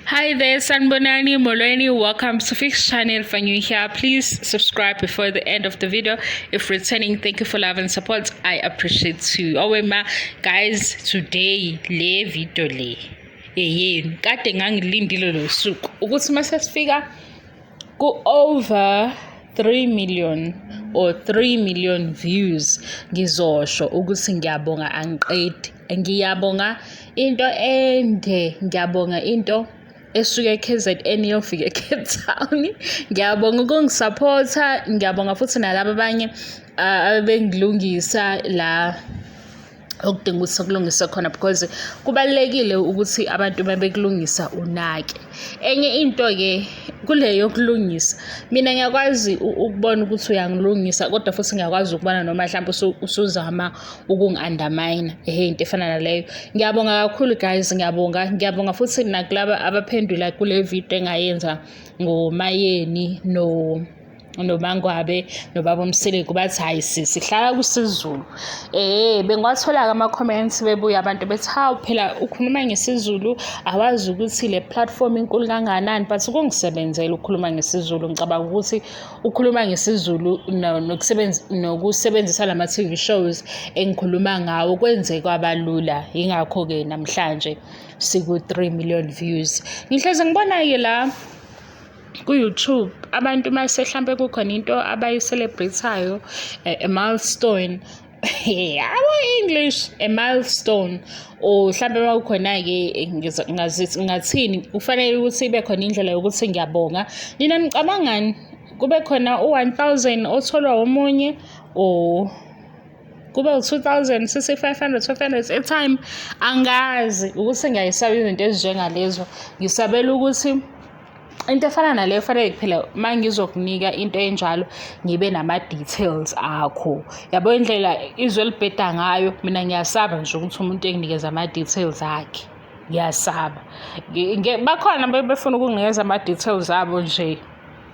Hi there, Sanbonani, Molweni. Welcome to Fix Channel. For you here, please subscribe before the end of the video. If returning, thank you for love and support. I appreciate you. Guys, today le video le kade ngangilindile lo suku ukuthi mase sifika ku over 3 million or 3 million views ngizosho ukuthi ngiyabonga angiqedi. Ngiyabonga into ende, ngiyabonga into esuke KZN yofika eCape Town. Ngiyabonga ukungisupporta, ngiyabonga futhi nalabo abanye abengilungisa la okudinga ukuthi kulungise khona, because kubalekile ukuthi abantu babekulungisa unake. Enye into ke kuleyo kulungisa, mina ngiyakwazi ukubona ukuthi uyangilungisa, kodwa futhi ngiyakwazi ukubona noma mhlawumbe usuzama ukungi-undermine into efana naleyo. Ngiyabonga kakhulu guys, ngiyabonga futhi nakulaba abaphendula kule video engayenza ngoMayeni noMangwabe noBaba Mseleku, bathi hayi sihlala kusiZulu. Bengiwathola ama-comments bebuya abantu bethi hawu phela ukhuluma ngesiZulu, awazi ukuthi le platform inkulu kanganani, but kungisebenzela ukukhuluma ngesiZulu. Ngicabanga ukuthi ukukhuluma ngesiZulu nokusebenzisa lama-TV shows engikhuluma ngawo kwenze kwabalula. Yingakho-ke namhlanje siku-3 million views. Ngihlezi ngibona-ke la ku-YouTube abantu mase hlampe kukhona into abayi-celebrate-ayo, a milestone, English, a milestone, or hlampe kukhona-ke ngathini kufanele ukuthi ibe khona indlela yokuthi ngiyabonga. Nina nicabangani kube khona u-1000 otholwa omunye, or kube u-2000 sisi 500 a time? Angazi ukuthi ngiyayisaba izinto ezinjengalezo. Ngisabela ukuthi into efana naleyo fanele phela mangizokunika into enjalo ngibe nama-details akho. Yabo indlela izwe libheda ngayo, mina ngiyasaba nje ukuthi umuntu enginikeza ama-details akhe. Ngiyasaba. Bakhona befuna ukunginikeza ama-details abo nje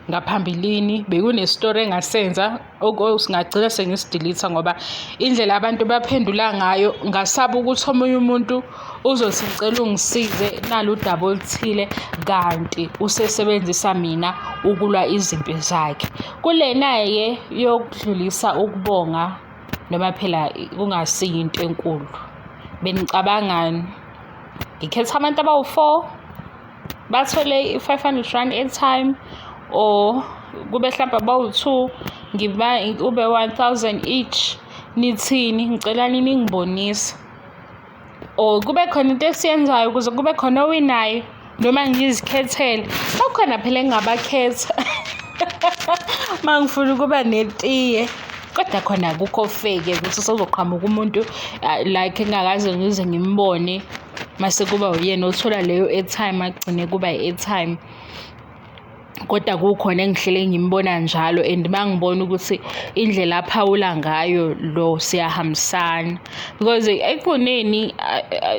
ngaphambilini, bekunestory engasenza singagcina sengisidilitha ngoba indlela abantu baphendula ngayo. Ngasaba ukuthi omunye umuntu uzothi ngicela ungisize naludaba oluthile, kanti usesebenzisa mina ukulwa izimpi zakhe. Kulena-ke yokudlulisa ukubonga noma phela kungasiyo into enkulu, benicabangani? Ngikhetha abantu abawu-4 bathole 500 rand airtime, or kube mhlawumbe abawu-2 ube 1000 each? Nithini? Ngicela ningibonise. Or kube khona into esiyenzayo ukuze kube khona owinayo, noma ngizikhethele. Bakhona phela engingabakhetha mangifuna ukuba netiye, kodwa khona akukho fake ukuthi sozoqhamuka umuntu like engakaze ngize ngimbone mase kuba uyena othola leyo airtime, agcine kuba i-airtime. Kodwa kukhona engihlele ngimbona njalo, and mangibona ukuthi indlela aphawula ngayo lo siyahambisana, because ekuneni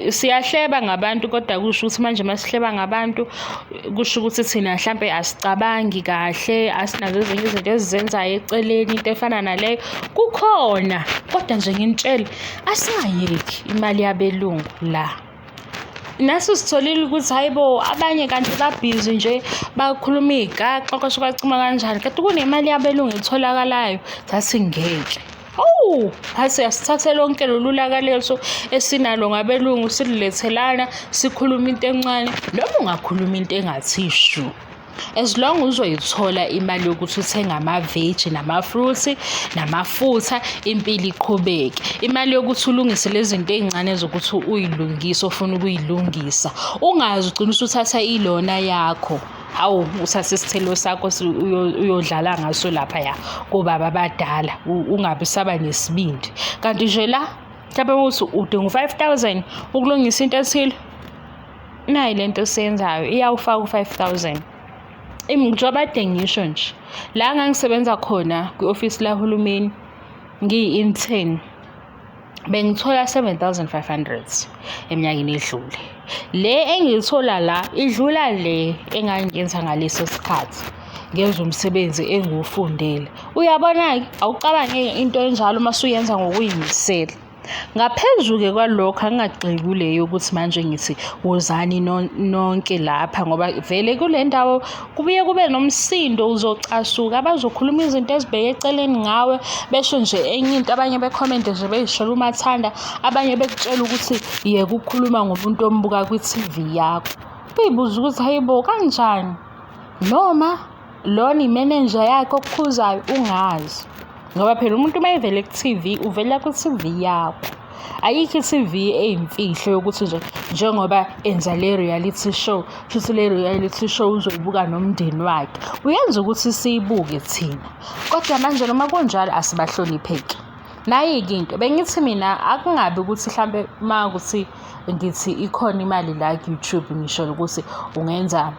siyahleba ngabantu, kodwa kusho ukuthi manje masihleba ngabantu kusho ukuthi thina mhlambe asicabangi kahle, asinazo ezinye izinto ezizenzayo eceleni, into efana naleyo. Kukhona, kodwa nje ngintshele asingayeki imali yabelungu la. Naso sitholile ukuthi hayibo abanye kanti babhizi nje bakhuluma izigaxa kwasho kwacima kanjani, kanti kunemali yabelungu etholakalayo. Sathi ngeke, hase asithathe lonke lolulaka lethu esinalo ngabelungu silethelana, sikhuluma into encane noma ungakhuluma into engathishu. As long uzoyithola imali yokuthi uthenge ama-veg nama-fruits namafutha, impilo iqhubeke. Imali yokuthi ulungise lezi zinto ey'ncane zokuthi uyilungise, ofuna ukuyilungisa, ungazi ugcina usuthatha ilona yakho. Hawu, uthathe isithelo sakho uyodlala ngaso laphaya kubaba abadala, ungabi saba nesibindi. Kanti nje la mhlawumbe ukuthi udinga u-5000 ukulungisa into ethile, nayi lento esiyenzayo iyawufaka u-5000. Njengoba ngisho nje la ngangisebenza khona kwi-ofisi lahulumeni ngiyi-intern, bengithola 7500 eminyakeni edlule. Le engiyithola la idlula le engangiyenza ngaleso sikhathi ngenza umsebenzi engiwufundele. Uyabona-ke awucabange into enjalo mase uyenza ngokuyimisela. Ngaphezu-ke kwalokho angagxili kuleyo ukuthi manje ngithi wozani nonke lapha ngoba vele kule ndawo kubuye kube nomsindo, uzocasuka abazokhuluma izinto ezibheke eceleni ngawe besho nje enye into, abanye bekhomende nje bey'shela umathanda, abanye bekutshela ukuthi yeke ukukhuluma ngomuntu ombuka kwi-TV yakho. Uy'buze ukuthi hayibo kanjani, noma lona imenenja yakhe okukhuzayo ungazi ngoba phela umuntu uma evele ku-TV uvela ku-TV yakho. Ayikho i-TV eyimfihlo yokuthi nje njengoba enza le reality show futhi le reality show uzoyibuka nomndeni wakhe, uyenza ukuthi siyibuke thina. Kodwa manje noma kunjalo asibahlonipheki. Nayi-ke into bengithi mina akungabi ukuthi mhlambe uma ukuthi ngithi ikhona imali la ku-YouTube ngisho ukuthi ungenza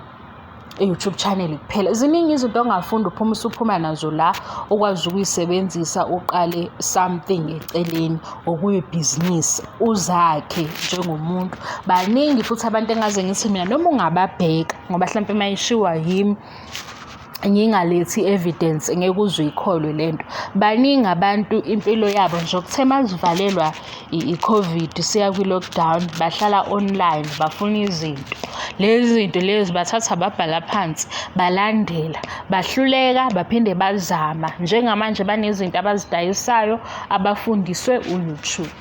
i-YouTube channel kuphela. Ziningi izinto ongafunda usuphuma nazo la okwazi ukuyisebenzisa uqale something eceleni okuyibhizinisi uzakhe njengomuntu. Baningi futhi abantu engaze ngithi mina noma ungababheka ngoba mhlawumbe mayishiwa yimi ngingalethi evidence ngeke uzuyikholwe lento. Baningi abantu impilo yabo nje okuthe mazivalelwa i-COVID siya kwi-lockdown bahlala online bafuna izinto. Lezi zinto lezi bathatha babhala phansi balandela bahluleka baphinde bazama. Njengamanje banezinto abazidayisayo abafundiswe u-YouTube.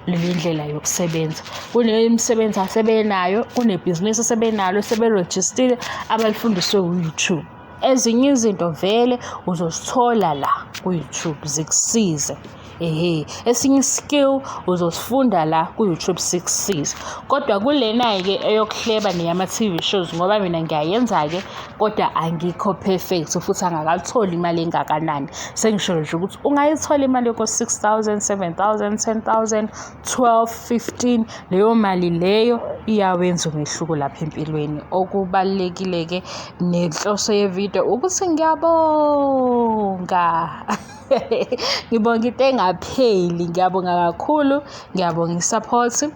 Leli ndlela yokusebenza kunemisebenzi asebenayo, kunebhizinisi asebenalo seberejistile abalifundiswe u-YouTube. Ezinye izinto vele uzosithola la ku-YouTube zikusize. Esinye skill uzosifunda la ku-YouTube sikusize. Kodwa kulena-ke eyokuhleba neyama-TV shows ngoba mina ngiyayenza-ke kodwa angikho perfect futhi angakatholi imali engakanani. Sengisho nje ukuthi ungayithola imali yoko-6,000, 7,000, 10,000, 12, 15. Leyo mali leyo iyawenza umehluko lapha empilweni. Okubalulekile-ke nenhloso yevidiyo ukuthi ngiyabonga. Ngibonga into engapheli, ngiyabonga kakhulu, ngiyabonga i-support.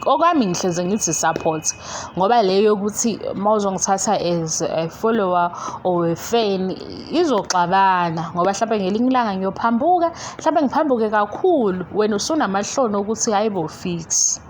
Okwami ngihleze ngithi support ngoba leyo yokuthi mawuzongithatha as a follower or a fan izoxabana ngoba mhlawumbe ngelinye ilanga ngiyophambuka, mhlawumbe ngiphambuke kakhulu wena usunamahloni ukuthi hayibo fix.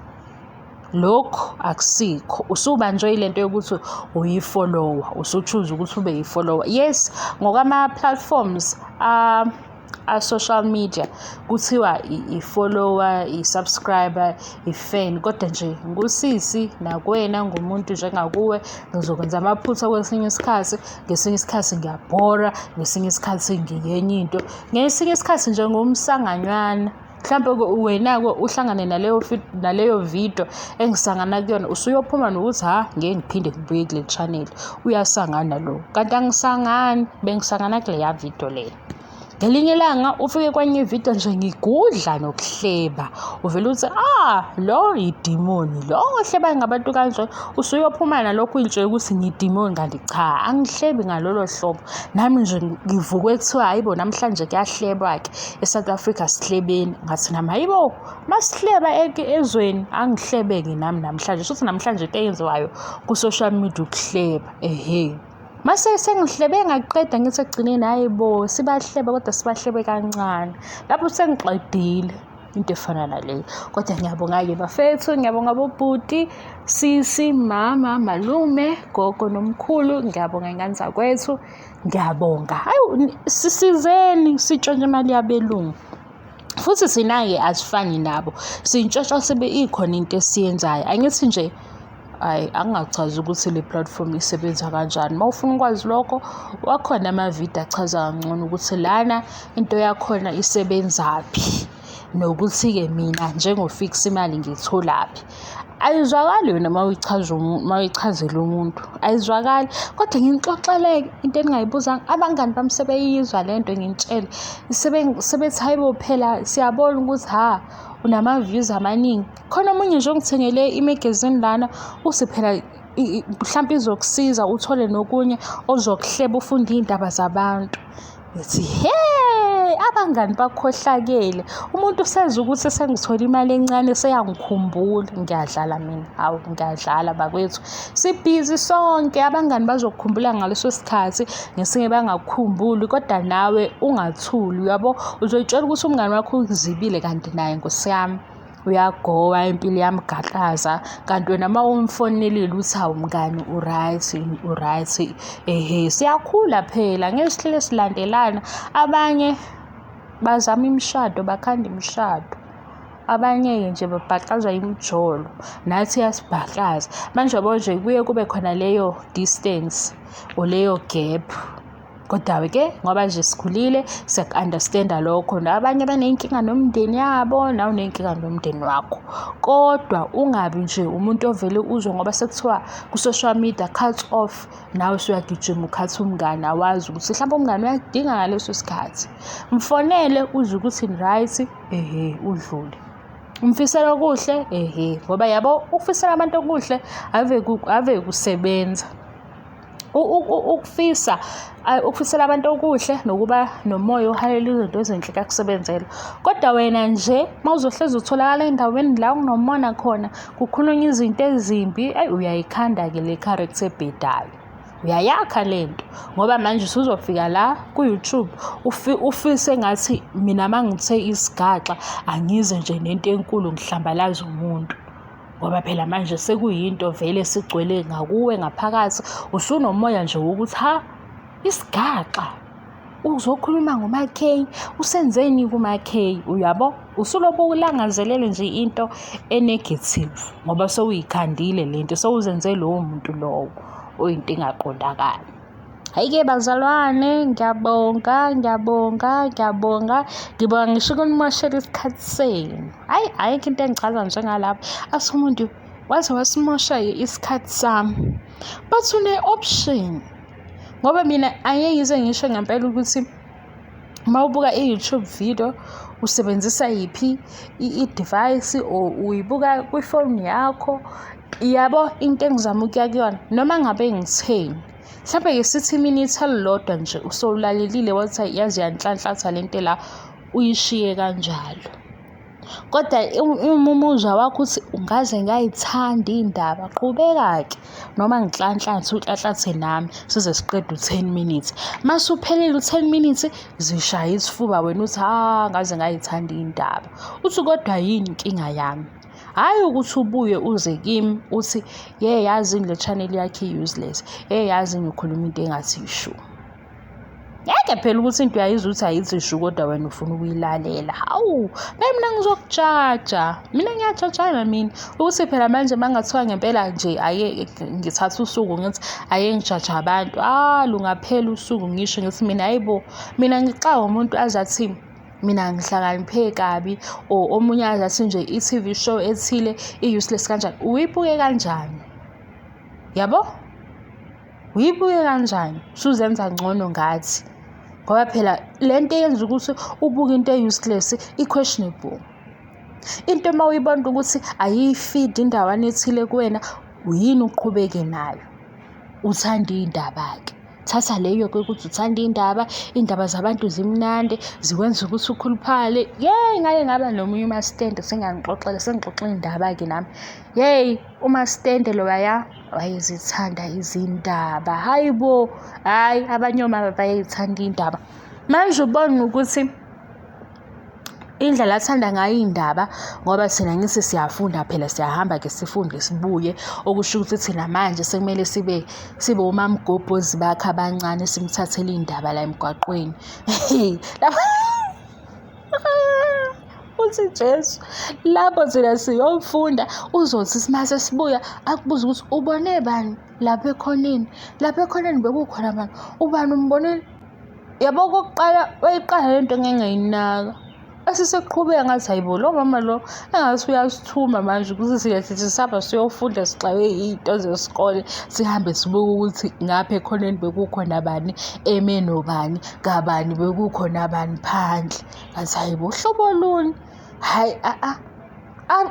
Lokho akusikho, usubanjwe ilento yokuthi uyi-follower, usuchoose ukuthi ube yi-follower. Yes, ngokwama-platforms a-social media kuthiwa i-follower, i-subscriber, i-fan, kodwa nje ngusisi nakwena ngumuntu njengakuwe ngizokwenza amaphutha kwesinye isikhathi, ngesinye isikhathi ngiyabhora, ngesinye isikhathi ngiyenye into, ngesinye isikhathi nje ngumsanganywana. Mhlawumbe wena-ke uhlangane naleyo video engisangana kuyona usuyophuma nokuthi ngeke ngiphinde ngibuye kule channel. Uyasangana lo, kanti angisangani, bengisangana kuleya video leyo. Ngelinye ilanga ufike kwenye ividiyo nje ngigudla nokuhleba uvele uthi lo idimoni, lo ohleba ngabantu kanje. Usuyophuma nalokho uy'tshela ukuthi ngidimoni kanti cha angihlebi ngalolo hlobo. Nami nje ngivukwe kuthiwa hayibo namhlanje kuyahlebwa-ke e-South Africa sihlebeni. Ngathi nami hayibo masihleba ezweni angihlebe-ke nami namhlanje. Futhi namhlanje into eyenziwayo ku-social media ukuhleba. Mase sengihlebe ngaqeda ngithi ekugcineni hayibo sibahlebe kodwa sibahlebe kancane. Lapho sengiqedile into efana naleyo. Kodwa ngiyabonga-ke bafethu, ngiyabonga bobhuti, sisi, mama, malume, gogo nomkhulu, ngiyabonga ingane zakwethu, ngiyabonga. Hayi sisizeni sitshontshe imali yabelungu. Futhi sina-ke asifani nabo, sintshontsha sibe ikhona into esiyenzayo. Angithi nje angingachazi ukuthi le platform isebenza kanjani. Uma ufuna ukwazi lokho wakhona amavidiyo achaza kangcono ukuthi lana into yakhona isebenzaphi nokuthi-ke mina njengofix imali ngiyitholaphi. Ayizwakali yona mayichazela umuntu, ayizwakali. Kodwa ngixoxele into engingayibuzanga, abangani bami sebeyizwa lento ngintshele sebethi hayibo phela siyabona ukuthi unama-views amaningi. Khona omunye nje ongithengele imagazine lana uthi phela mhlawumbe izokusiza uthole nokunye ozokuhleba ufunde iy'ndaba zabantu. Ethi hey, abangani bakhohlakele, umuntu usenza ukuthi sengithola imali encane seyangikhumbula. Ngiyadlala mina, hawu ngiyadlala bakwethu, sibhizi sonke. Abangani bazokukhumbula ngaleso sikhathi, ngesinye bangakukhumbuli, kodwa nawe ungathuli. Uyabo, uzoyitshela ukuthi umngani wakho ukuzibile, kanti naye Nkosi yami uyagowa, impilo yamgaqaza. Kanti wena uma umfonelile uthi hawu mngani uright, siyakhula phela ngesihlile silandelana. Abanye bazama imishado, bakhanda imishado, abanye-ke nje babhaqazwa imijolo, nathi yasibhaqaza. Manje yabo nje kuye kube khona leyo distance or leyo gap. Kodwa-ke ngoba nje sikhulile siyaku-understand-a lokho. Abanye baney'nkinga nomndeni yabo, nawe uney'nkinga nomndeni wakho. Kodwa ungabi nje umuntu ovele uzwe ngoba sekuthiwa ku-social media cut off, nawe usuyagijima ukhatha umngani. Awazi ukuthi mhlawumbe umngani uyakudinga ngaleso sikhathi. Mfonele uzwe ukuthi right, udlule. Umfisela okuhle, ngoba yabo ukufisela abantu okuhle ave kusebenza. Ukufisela abantu okuhle nokuba nomoya ohalela izinto ezinhle kakusebenzela. Kodwa wena nje mawuzohlezi utholakala endaweni la kunomona khona kukhulunywa izinto ezimbi, uyayikhanda-ke le character ebhedayo, uyayakha lento. Ngoba manje usuzofika la ku-YouTube ufise ngathi mina mangithe Isgaxa angize nje nento enkulu ngihlambalaza umuntu. Ngoba phela manje sekuyinto vele sigcwele ngakuwe ngaphakathi, usunomoya nje wokuthi Isgaxa uzokhuluma ngoma-K, usenzeni kuma-K. Uyabo, usulobu ulangazelele nje into enegative ngoba sewuyikhandile lento, sewuzenze lowo muntu lowo oyinto engaqondakali. Hhayi-ke bazalwane, ngiyabonga ngisho ukunimoshela isikhathi senu. Ayikho into engichaza njengalapho asuke umuntu waze wasimosha isikhathi sami, but une-option. Ngoba mina angeke ngize ngisho ngempela ukuthi uma ubuka i-YouTube video usebenzisa yiphi i-device or uyibuka kwifoni yakho. Yabo into engizama ukuya kuyona, noma ngabe ngitheni, mhlawumbe ngesithi iminitha elilodwa nje usowulalelile wathi yazi yanhlanhlatha lento la, uyishiye kanjalo. Kodwa umuzwa wakho uthi ungaze ngayithanda iy'ndaba, qhubeka-ke noma uhlanhlathe nami size siqede u-10 minutes. Mase uphelile u-10 minutes zishaya isifuba wena uthi ngaze ngayithanda iy'ndaba. Uthi kodwa yini inkinga yami? Hhayi ukuthi ubuye uze kimi uthi yazi le channel yakhe i-useless, yazi ngikhuluma into engathi ishu. Ngeke phela ukuthi into uyayizwa ukuthi ayithi ishu kodwa wena ufuna ukuyilalela. Hawu, mina ngizokujaja, mina ngiyajajana mina ukuthi phela manje mangathiwa ngempela nje ngithatha usuku ngithi ngijaja abantu, lungaphela usuku ngisho ngithi mina hayibo, mina ngixawa umuntu azathi mina ngihlakaniphe kabi, or omunye azathi nje i-TV show ethile i-useless kanjani. Uyibuke kanjani? Yabo, uyibuke kanjani? Usuzenza ngcono ngathi. Ngoba phela lento yenza ukuthi ubuke into e-useless i-questionable. Into uma uyibona ukuthi ayifeed indawana ethile kuwena, uyini uqhubeke nayo? Uthanda iy'ndaba-ke. Thatha leyo-ke ukuthi uthanda iy'ndaba zabantu zimnandi, zikwenza ukuthi ukhuluphale. Ngake ngaba nomunye umasitende sengixoxela iy'ndaba-ke nami. Umasitende loya wayezithanda izindaba. Hayibo, abanye omama bayayithanda iy'ndaba. Manje ubona ukuthi indlela athanda ngayo iy'ndaba, ngoba thina ngithi siyafunda phela, siyahamba-ke sifunde sibuye, okusho ukuthi thina manje sekumele sibe omamgobhozi bakhe abancane, simthathele iy'ndaba la emgwaqweni. Uthi Jesu, lapho thina siyofunda, uzothi simase sibuya akubuze ukuthi ubone bani lapha ekhoneni bekukhona bani, ubani umbonile. Yabo okokuqala wayiqala lento ngengayinaka, asiseqhubeka ngathi hayibo lo mama lo engathi uyasithuma manje ukuthi sithi sihamba siyofunda sixawe iy'nto zesikole, sihambe sibuke ukuthi ngapha ekhoneni bekukhona bani, eme nobani, kabani bekukhona bani phandle. Ngathi hayibo hlobo luni. Hhayi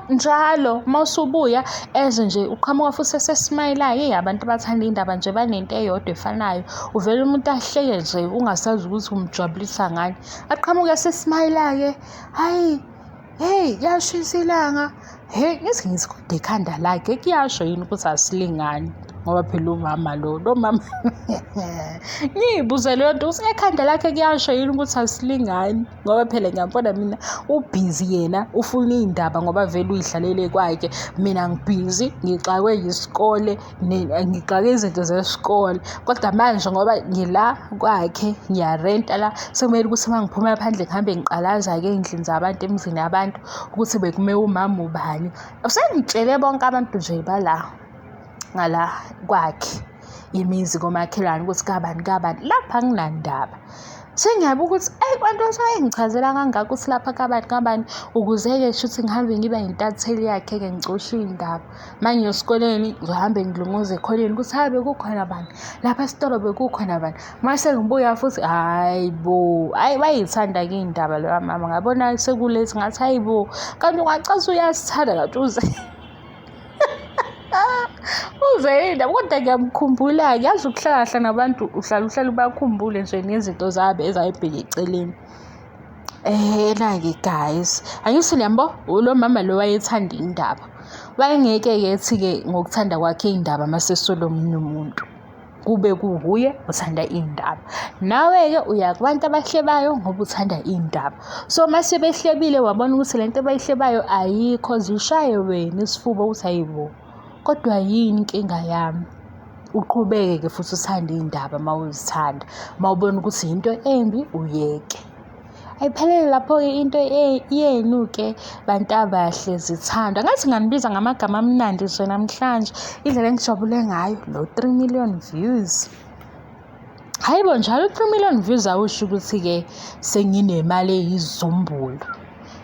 njalo mawusubuya eze nje uqhamuka futhi sesesmayelayo. Abantu abathanda indaba nje banento eyodwa efanayo, uvela umuntu ahleke nje ungasazi ukuthi umjabulisa ngani, aqhamuke sesmayelayo. Hayi, hey, kuyashisa ilanga. Hey, ngithi kodwa ikhanda lakhe kuyasho yini ukuthi asilingani? Ngoba phela umama lo mama ngiyibuze leyo nto ukuthi ekhanda lakhe kuyasho yini ukuthi asilingani? Ngoba phela ngiyabona mina ubhizi yena ufuna iy'ndaba ngoba vele uyidlalele kwakhe. Mina ngibhizi, ngixakwe yisikole, ngixake izinto zesikole. Kodwa manje ngoba ngila kwakhe ngiyarenta la, sekumele ukuthi uma ngiphuma phandle ngihambe ngiqalaza-ke ey'ndlini zabantu, emizini yabantu ukuthi bekume umama ubani. Usengitshele bonke abantu nje ngala kwakhe imizi komakhelwane ukuthi kabani lapha anginandaba. Sengiyabe ukuthi kwanto ngichazela kangaka ukuthi lapha kabani ukuze-ke shuthi ngihambe ngibe yintatheli yakhe-ke ngicoshe iy'ndaba. Manje esikoleni ngizohambe ngilunguze ekhoneni ukuthi habe kukhona bani lapha esitolo, bekukhona bani. Mase ngibuya futhi hayi bayithanda-ke iy'ndaba leyo mama, ngabona sekulethi ngathi hayi bo, kanti ungacathi uyasithanda kanti uze iy'ndaba. Kodwa ngiyamkhumbula-ke, yazi ukuhlala nabantu uhlala ubakhumbule nje nezinto zabo ezayibheka eceleni. Na-ke guys, angithi liyambo lo mama lo wayethanda iy'ndaba, wayengeke-ke ethi-ke ngokuthanda kwakhe iy'ndaba masesola omunye umuntu, kube kuwuye uthanda iy'ndaba. Nawe-ke uya kubantu abahlebayo ngoba uthanda iy'ndaba. So mase behlebile wabona ukuthi lento abayihlebayo ayikho, zishaye wena isifuba ukuthi hayibo, kodwa yini inkinga yami? Uqhubeke-ke futhi uthande iy'ndaba mawuzithanda, mawubona ukuthi into embi uyeke. Ayiphelele lapho-ke into yenu-ke bantu abahle zithandwa. Ngathi nganibiza ngamagama amnandi nje namhlanje, indlela engijabule ngayo lo 3 million views. Hayibo, njalo 3 million views awusho ukuthi-ke senginemali eyizumbulu,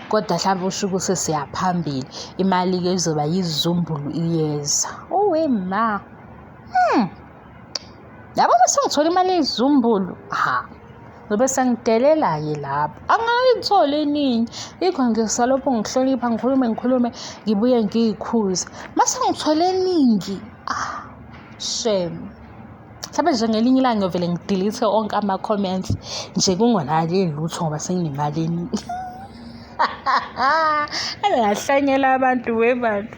kodwa mhlawumbe usho ukuthi siyaphambili, imali-ke izoba yizumbulu iyeza. Ma yabona sengithola imali eyizumbulu, zobe sengidelela-ke lapho, angayitholi eningi. Yikho ngisalokhu ngihlonipha, ngikhulume ngibuye ngiyikhuze. Mase ngithole eningi, shame. Mhlawumbe nje ngelinye ilanga ngiyovele ngidelete onke ama-comments nje kungonakali lutho ngoba senginemali eningi. Angahlanyela abantu bantu.